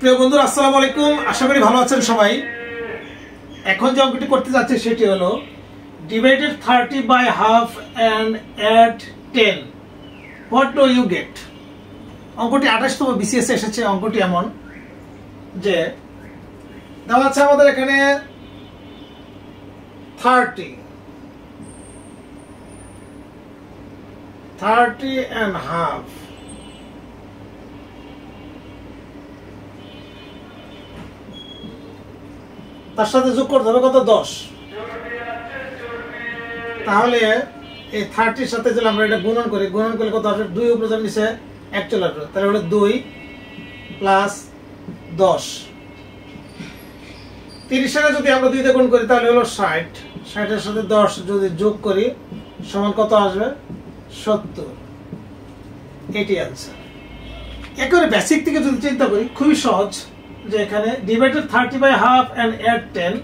প্রিয় বন্ধুরা আসসালামু আলাইকুম, আশা করি ভালো আছেন সবাই। এখন যে অঙ্কটি করতে যাচ্ছে সেটি হলো divided 30 by half and add 10, what do you get. অঙ্কটি 28তম বিসিএস এসেছে। অঙ্কটি এমন যে দেওয়া আছে আমাদের এখানে 30 and half, তার সাথে যোগ করতে হবে কত, 10। তাহলে এই 30 সাথে যদি আমরা এটা গুণন করি, গুণন করলে কত আসবে, 2 উপরে যাবে নিচে 1 চলে আসবে, তাহলে হলো 2 প্লাস 10। 30 এর যদি আমরা 2 দিয়ে গুণ করি তাহলে হলো 60, 60 এর সাথে 10 যদি যোগ করি সমান কত আসবে, 70। এটি आंसर। একেবারে বেসিক থেকে যদি চিন্তা করি খুবই সহজ, যে এখানে divided 30 by half and add 10,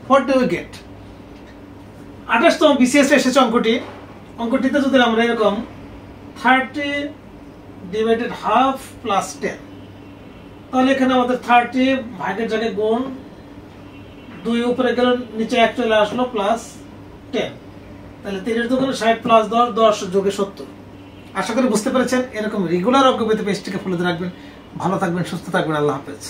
what do we get. 28তম বিসিএস এসেছে অঙ্কটিতে যদি আমরা এরকম 30 ডিভাইডেড হাফ প্লাস 10, তাহলে এখানে আমাদের 30 ভাগের জায়গায় গুণ, 2 উপরে গেল নিচে 1 চলে আসলো প্লাস 10, তাহলে 30 দুগুণে 60 প্লাস 10, 10 যোগে 70। আশা করি বুঝতে পেরেছেন। এরকম রেগুলার অঙ্ক পেতে পেজটিকে ফলো রাখবেন। ভালো থাকবেন, সুস্থ থাকবেন। আল্লাহ হাফেজ।